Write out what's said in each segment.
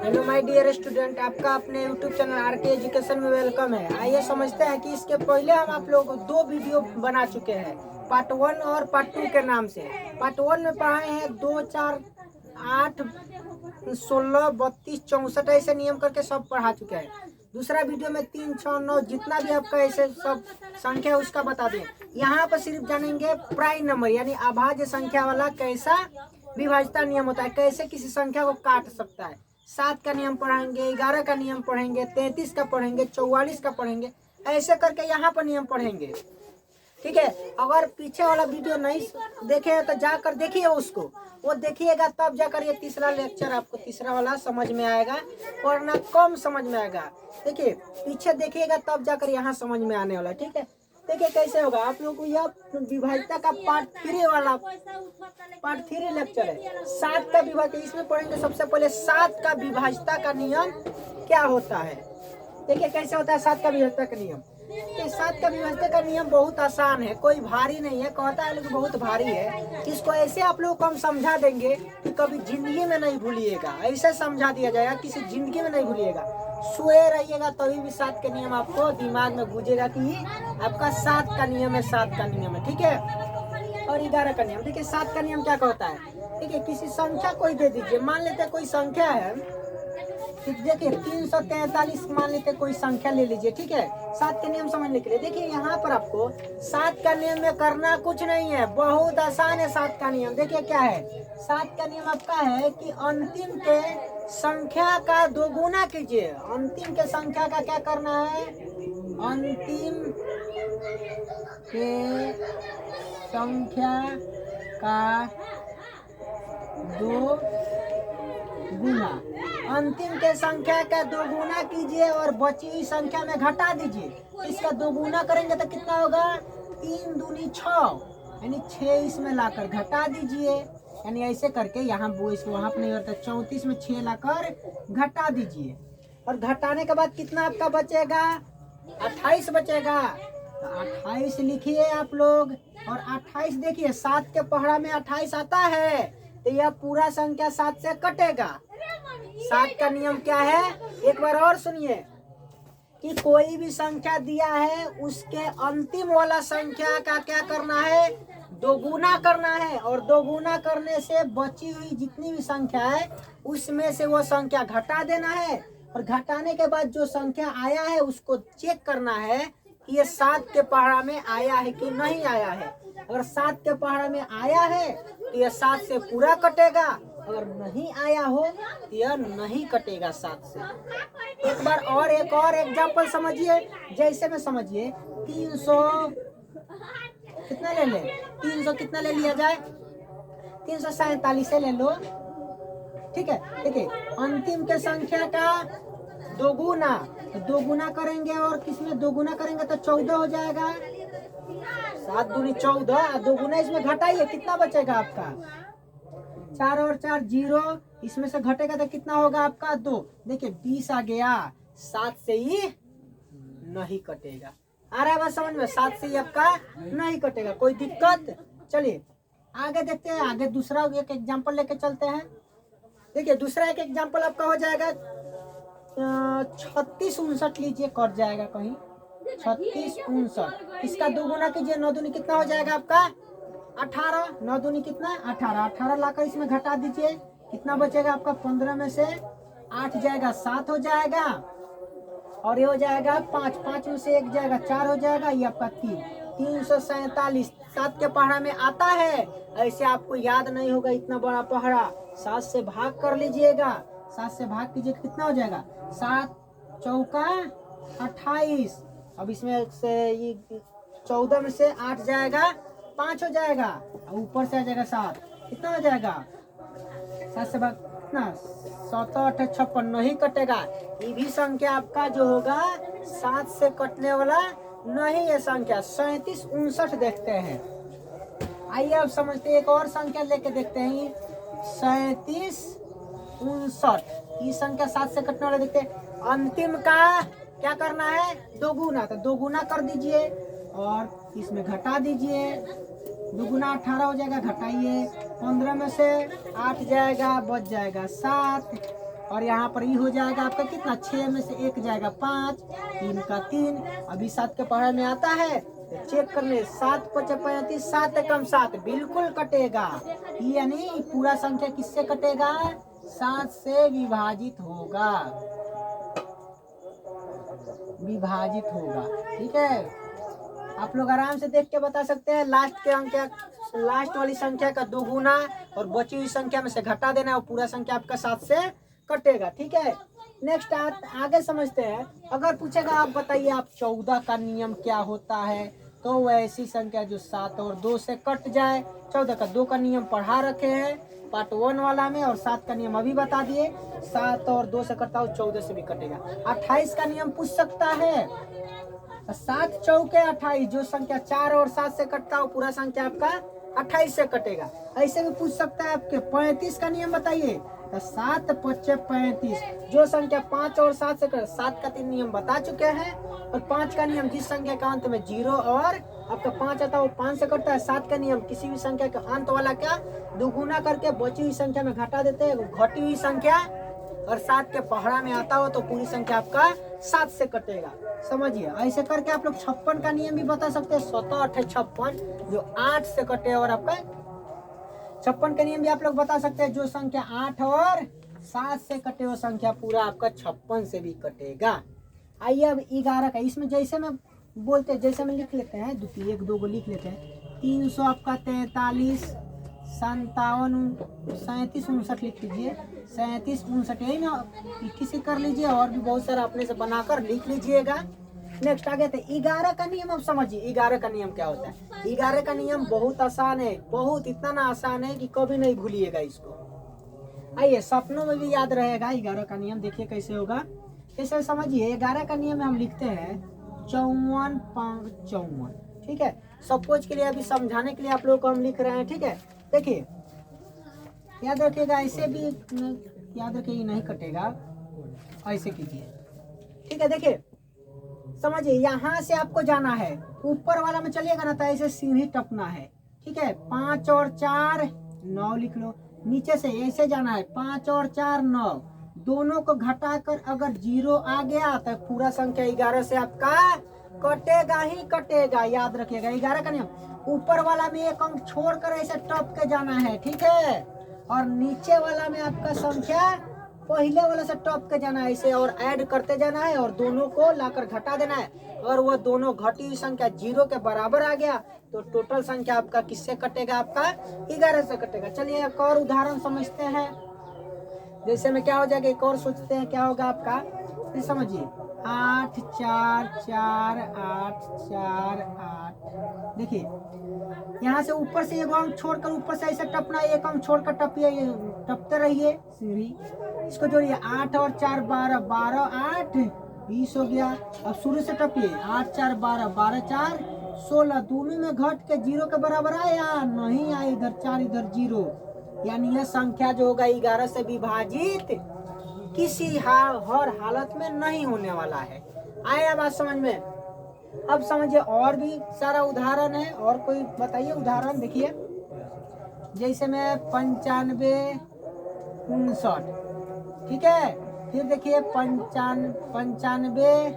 Hello my dear student, आपका अपने YouTube channel R K education में वेलकम है। आइए समझते हैं कि इसके पहले हम आप लोग दो वीडियो बना चुके हैं, पार्ट 1 और पार्ट 2 के नाम से। पार्ट 1 में पढ़ाए हैं 2, 4, 8, 16, 32, 64 ऐसे नियम करके सब पढ़ा चुके हैं। दूसरा वीडियो में 3, 6, 9 जितना भी आपका ऐसे सब संख्या है उसका बता दें। यहाँ पर सिर्फ जानेंगे प्राइम नंबर यानी अभाज्य संख्या वाला कैसा विभाज्यता नियम होता है, कैसे किसी संख्या को काट सकता है। 7 का नियम पढ़ेंगे, 11 का नियम पढ़ेंगे, 33 का पढ़ेंगे, 44 का पढ़ेंगे, ऐसे करके यहाँ पर नियम पढ़ेंगे। ठीक है, अगर पीछे वाला वीडियो नहीं देखे तो जाकर देखिए उसको, वो देखिएगा तब जाकर ये तीसरा लेक्चर आपको तीसरा वाला समझ में आएगा, वरना कम समझ में आएगा। देखिए पीछे देखिएगा तब जाकर यहाँ समझ में आने वाला। ठीक है, देखिए कैसे होगा। आप लोगों को यह विभाज्यता का पार्ट 3 लेक्चर है। 7 का विभाज्य, इसमें पढ़ेंगे सबसे पहले 7 का विभाज्यता का नियम क्या होता है। देखिए कैसे होता है 7 का विभाज्यता का नियम। 7 का विभाज्यता का नियम बहुत आसान है, कोई भारी नहीं है। कहता है लेकिन बहुत भारी है। इसको ऐसे आप लोगों को हम समझा देंगे कि कभी जिंदगी में नहीं भूलिएगा। ऐसे समझा दिया जाएगा, किसी जिंदगी में नहीं भूलिएगा। सोए रहिएगा तभी भी 7 के नियम आपको दिमाग में गूंजेगा कि आपका 7 का नियम है, 7 का नियम है। ठीक है, और 11 का नियम। देखिए 7 का नियम क्या कहता है। ठीक है, किसी संख्या कोई दे दीजिए। मान लेते कोई संख्या है, देखिए 343 मान लेते कोई संख्या ले लीजिए। ठीक है, 7 के नियम समझने के लिए देखिए यहाँ पर आपको 7 का नियम में करना कुछ नहीं है, बहुत आसान है 7 का नियम। देखिए क्या है 7 का नियम आपका है कि अंतिम के संख्या का दोगुना कीजिए। अंतिम के संख्या का क्या करना है, अंतिम के संख्या का दो गुना, अंतिम के संख्या का दोगुना कीजिए और बची हुई संख्या में घटा दीजिए। इसका दोगुना करेंगे तो कितना होगा, 3 दूनी 6, यानी 6 इसमें लाकर घटा दीजिए। यानी ऐसे करके यहाँ वो इसको वहाँ पर नहीं होता, 34 में 6 लाकर घटा दीजिए। और घटाने के बाद कितना आपका बचेगा, 28 बचेगा। तो 28 लिखिए आप लोग। और 28 देखिए 7 के पहाड़ा में 28 आता है तो यह पूरा संख्या 7 से कटेगा। 7 का नियम क्या है, एक बार और सुनिए कि कोई भी संख्या दिया है उसके अंतिम वाला संख्या का क्या करना है, दोगुना करना है। और दोगुना करने से बची हुई जितनी भी संख्या है उसमें से वो संख्या घटा देना है। और घटाने के बाद जो संख्या आया है उसको चेक करना है कि ये 7 के पहाड़ा में आया है कि नहीं आया है। अगर 7 के पहाड़ा में आया है तो यह 7 से पूरा कटेगा, अगर नहीं आया हो तो यह नहीं कटेगा 7 से। एक बार और एक और एग्जांपल समझिए। जैसे में समझिए 300 कितना ले लें, 300 कितना ले लिया जाए, 347 ले लो। ठीक है, देखिए अंतिम के संख्या का दोगुना, दोगुना करेंगे और किसमें दोगुना करेंगे तो 14 हो जाएगा। 7 दूनी 14, दोगुना इसमें घटाइए कितना बचेगा आपका, 4 और 4 0, इसमें से घटेगा तो कितना होगा आपका 2। देखिए 20 आ गया, 7 से ही नहीं कटेगा। आ रहा है बात समझ में, 7 से ही आपका नहीं कटेगा, कोई दिक्कत। चलिए आगे देखते हैं, आगे दूसरा एक एग्जांपल लेके चलते हैं। देखिए दूसरा एक एग्जांपल आपका हो जाएगा 36 59 लीजिए, कट जाएगा कहीं 36 59, इसका दोगुना कीजिए, 9 दूनी कितना हो जाएगा आपका 18, 9 दूनी कितना 18, 18 लाकर इसमें घटा दीजिए, कितना बचेगा आपका 15 में से 8 जाएगा 7 हो जाएगा। और ये हो जाएगा 5, 5 में से 1 जाएगा 4 हो जाएगा, ये आपका 347 7 के पहाड़ा में आता है। ऐसे आपको याद नहीं होगा इतना बड़ा पहाड़ा, 7 से भाग कर लीजिएगा, 7 से भाग कीजिए कितना हो जाएगा, 7 चौका 28। अब इसमें से ये 14 में से 8 जाएगा 5 हो जाएगा, ऊपर से आ जाएगा 7, कितना हो जाएगा 7 से भाग कितना 7 8 56, नहीं कटेगा। ये भी संख्या आपका जो होगा 7 से कटने वाला नहीं है संख्या। 37 59 देखते हैं, आइए अब समझते हैं। एक और संख्या लेके देखते हैं 37 59, ये संख्या 7 से कटने वाला देखते हैं। अंतिम का क्या करना है, दोगुना, तो दोगुना कर दीजिए और इसमें घटा दीजिए। दोगुना 18 हो जाएगा, घटाइए, 15 में से 8 जाएगा, बच जाएगा 7, और यहाँ पर ये हो जाएगा आपका कितना, 6 में से 1 जाएगा 5, 3 का 3। अभी 7 के पढ़ाई में आता है तो चेक कर ले, 7 5 35, 7 एकम 7 बिल्कुल कटेगा। यानी पूरा संख्या किससे कटेगा, 7 से विभाजित होगा, विभाजित होगा। ठीक है, आप लोग आराम से देख के बता सकते हैं। लास्ट के अंक, लास्ट वाली संख्या का 2 गुना और बची हुई संख्या में से घटा देना और पूरा संख्या आपका 7 से कटेगा। ठीक है, नेक्स्ट आप आगे समझते हैं। अगर पूछेगा आप बताइए आप 14 का नियम क्या होता है, तो वह ऐसी संख्या जो 7 और 2 से कट जाए। 14 का 2 का नियम पढ़ा रखे हैं पार्ट 1 वाला में, और 7 का नियम अभी बता दिए। 7 और 2 से कटता हो, 14 से भी कटेगा। 28 का नियम पूछ सकता है, 7 चौके 28, जो संख्या 4 और 7 से कटता हो पूरा संख्या आपका 28 से कटेगा। ऐसे भी पूछ सकता है आपके 35 का नियम बताइए, 7 5 35, जो संख्या 5 और 7 से कटे। 7 का 3 नियम बता चुके हैं, और 5 का नियम जिस संख्या का अंत में 0 और आपका 5 आता है वो 5 से कटता है। 7 का नियम किसी भी संख्या का अंत वाला क्या, दुगुना करके बची हुई संख्या में घटा देते हैं, घटी हुई संख्या, और 7 के पहाड़ा में आता हो तो पूरी संख्या आपका 7 से कटेगा। समझिए, ऐसे करके आप लोग 56 का नियम भी बता सकते हैं, 7 8 56, जो 8 से कटे, और आपका 56 का नियम भी आप लोग बता सकते हैं, जो संख्या 8 और 7 से कटे वो संख्या पूरा आपका 56 से भी कटेगा। आइए अब 11 का, इसमें जैसे में बोलते हैं, जैसे में लिख लेते हैं, 1 2 को लिख लेते हैं। 300 आपका 43, 57 37 59 लिख लीजिए, 37 59 यही ना, किसी कर लीजिए, और भी बहुत सारा अपने से बनाकर लिख लीजिएगा। नेक्स्ट आ गया था 11 का नियम। अब समझिए 11 का नियम क्या होता है। 11 का नियम बहुत आसान है, बहुत इतना ना आसान है कि कभी नहीं भूलिएगा इसको। आइए सपनों में भी याद रहेगा 11 का नियम। देखिए कैसे होगा, कैसे समझिए। 11 का नियम में हम लिखते हैं 54 5 54। ठीक है, सब कुछ के लिए अभी समझाने के लिए आप लोग को हम लिख रहे हैं। ठीक है, देखिए याद रखिएगा, ऐसे भी याद रखिए, नहीं कटेगा, ऐसे कीजिए। ठीक है, देखिए समझिए, यहाँ से आपको जाना है, ऊपर वाला में चलिएगा ना तो ऐसे सीढ़ी टपना है। ठीक है, 5 और 4 9 लिख लो। नीचे से ऐसे जाना है, 5 और 4 9, दोनों को घटाकर अगर 0 आ गया तो पूरा संख्या 11 से आपका कटेगा ही कटेगा। याद रखिएगा 11 का नियम। ऊपर वाला में 1 अंक छोड़कर ऐसे टप के जाना है। ठीक है, और नीचे वाला में आपका संख्या पहले वाला से टॉप के जाना है ऐसे, और ऐड करते जाना है, और दोनों को लाकर घटा देना है। अगर वह दोनों घटी हुई संख्या 0 के बराबर आ गया तो टोटल संख्या आपका किससे कटेगा, आपका 11 से कटेगा। चलिए एक और उदाहरण समझते हैं। जैसे में क्या हो जाएगा, एक और सोचते हैं क्या होगा आपका, ये समझिए। 8 4 4 8 4 8। देखिए यहाँ से ऊपर से 1 अंक छोड़कर ऊपर से ऐसे टपना, 1 अंक छोड़कर टपिए, टपते रहिए सीढ़ी। इसको जोड़िए, 8 और 4 12, 12 8 20 हो गया। अब शुरू से टपिए, 8 4 12, 12 4 16, दोनों में घट के 0 के बराबर आया, नहीं आया, इधर 4 इधर 0, यानी यह संख्या जो होगा 11 से विभाजित किसी हर हालत में नहीं होने वाला है। आया बात समझ में। अब समझिए और भी सारा उदाहरण है, और कोई बताइए उदाहरण। देखिए जैसे में 95 59। ठीक है, फिर देखिए 95 59।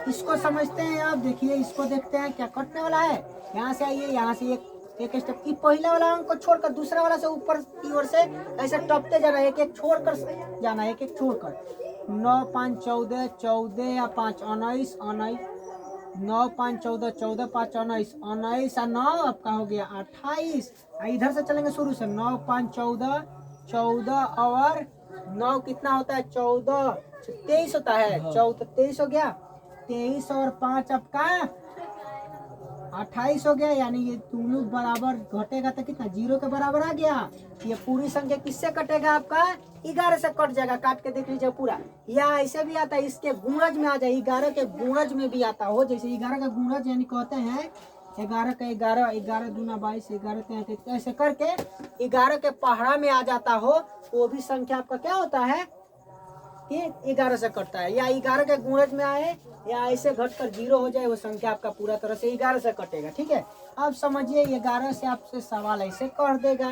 इसको समझते हैं। आप देखिए इसको देखते हैं क्या कटने वाला है। यहाँ से आइए, यहाँ से एक स्टेप की पहले वाला अंक को छोड़कर दूसरा वाला से ऊपर की ओर से ऐसे टपते जाना, एक एक छोड़कर जाना, एक एक छोड़कर। 9 5 14 14 या 5 19 19, 9 5 14 14 5 19 19 और 9 आपका हो गया 28। इधर से चलेंगे शुरू से, 9 5 14 14 और 9 कितना होता है, 14 23 होता है, 14 23 हो गया। 23 और 5 आपका 28 हो गया, यानी ये दोनों बराबर घटेगा तो कितना 0 के बराबर आ गया। ये पूरी संख्या किससे कटेगा, आपका 11 से कट जाएगा। काट के देख लीजिए पूरा, या ऐसे भी आता है इसके गुणज में आ जाए, 11 के गुणज में भी आता हो। जैसे 11 का गुणज यानी कहते हैं 11 का 11, 11 दूना 22, 11 33, ऐसे करके 11 के पहाड़ा में आ जाता हो, वो भी संख्या आपका क्या होता है कि 11 से कटता है। या 11 के गुणज में आए या ऐसे घटकर 0 हो जाए, वो संख्या आपका पूरा तरह से 11 से कटेगा। ठीक है, अब समझिए 11 से आपसे सवाल ऐसे कर देगा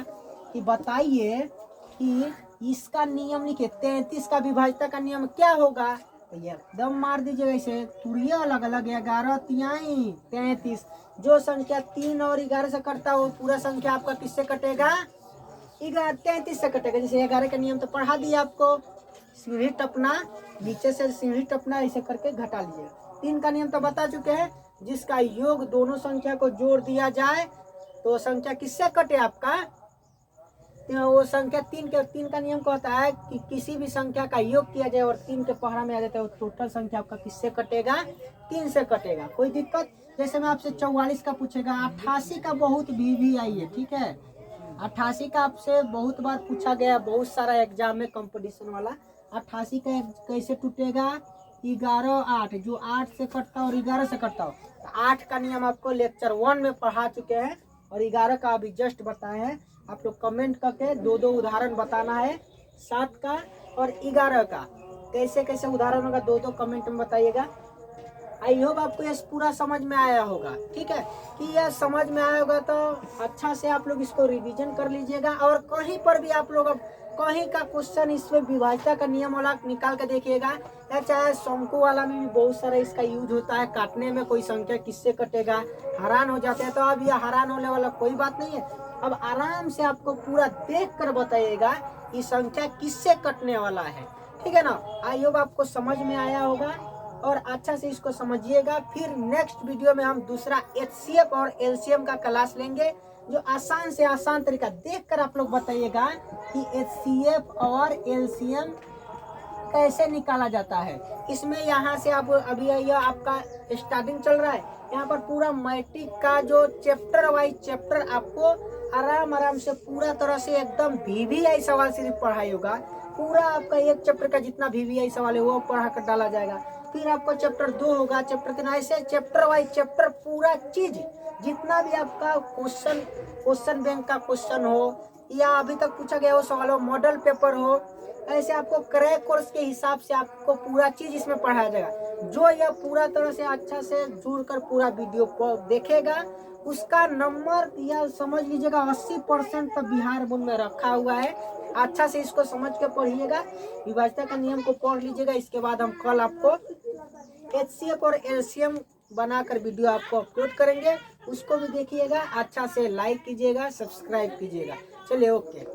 कि बताइए कि इसका नियम लिखे 33 का विभाज्यता का नियम क्या होगा, तो ये एकदम मार दीजिएगा इसे, तुड़िए अलग अलग 11 तिहाई 33। जो संख्या 3 और 11 से कटता है वो पूरा संख्या आपका किससे कटेगा, 33 से कटेगा। जैसे 11 का नियम तो पढ़ा दिया आपको, सीढ़ी टपना, नीचे से सीढ़ी टपना, ऐसे करके घटा लीजिएगा। 3 का नियम तो बता चुके हैं, जिसका योग दोनों संख्या को जोड़ दिया जाए तो संख्या किससे कटे आपका, तो वो संख्या 3 का नियम कहता है कि किसी भी संख्या का योग किया जाए और 3 के पहाड़ा में आ जाता है, टोटल संख्या आपका किससे कटेगा, 3 से कटेगा। कोई दिक्कत, जैसे मैं आपसे 44 का पूछेगा, 88 का बहुत भी आई है, ठीक है। 88 का आपसे बहुत बार पूछा गया, बहुत सारा एग्जाम में कंपटीशन वाला। 88 का कैसे टूटेगा, 11 8, जो 8 से कटता हो और 11 से कटता हो। 8 का नियम आपको लेक्चर 1 में पढ़ा चुके हैं और 11 का अभी जस्ट बताए हैं। आप लोग कमेंट करके 2 उदाहरण बताना है, 7 का और 11 का कैसे कैसे उदाहरण होगा, 2 कमेंट में बताइएगा। आई होप आपको ये पूरा समझ में आया होगा, ठीक है। कि यह समझ में आया होगा तो अच्छा से आप लोग इसको रिवीजन कर लीजिएगा। और कहीं पर भी आप लोग कहीं का क्वेश्चन इसमें विभाज्यता का नियम वाला निकाल के देखिएगा, या चाहे शंकु वाला में भी बहुत सारा इसका यूज होता है, काटने में कोई संख्या किससे कटेगा, हैरान हो जाते हैं। तो अब यह हैरान होने वाला कोई बात नहीं है, अब आराम से आपको पूरा देख कर बताइएगा कि संख्या किससे कटने वाला है, ठीक है ना। आई होप आपको समझ में आया होगा और अच्छा से इसको समझिएगा। फिर नेक्स्ट वीडियो में हम दूसरा HCF और LCM का क्लास लेंगे, जो आसान से आसान तरीका देखकर आप लोग बताइएगा कि HCF और LCM कैसे निकाला जाता है। इसमें यहाँ से आप अभी यह आपका स्टार्टिंग चल रहा है, यहाँ पर पूरा मैट्रिक का जो चैप्टर वाइज चैप्टर आपको आराम से पूरा तरह से एकदम VVI सवाल सिर्फ पढ़ाई होगा। पूरा आपका एक चैप्टर का जितना VVI सवाल है वो पढ़ा कर डाला जाएगा। फिर आपका चैप्टर 2 होगा, चैप्टर 3, ऐसे चैप्टर वाइज चैप्टर पूरा चीज जितना भी आपका क्वेश्चन बैंक का क्वेश्चन हो या अभी तक पूछा गया वो सवाल हो, मॉडल पेपर हो, ऐसे आपको क्रैक कोर्स के हिसाब से आपको पूरा चीज इसमें पढ़ाया जाएगा। जो यह पूरा तरह से अच्छा से जुड़कर पूरा वीडियो को देखेगा उसका नंबर या समझ लीजिएगा 80% तो बिहार बोर्ड में रखा हुआ है। अच्छा से इसको समझ के पढ़िएगा, विभाज्यता का नियम को पढ़ लीजिएगा। इसके बाद हम कल आपको HCF और LCM बनाकर वीडियो आपको अपलोड करेंगे, उसको भी देखिएगा। अच्छा से लाइक कीजिएगा, सब्सक्राइब कीजिएगा। चलिए, ओके।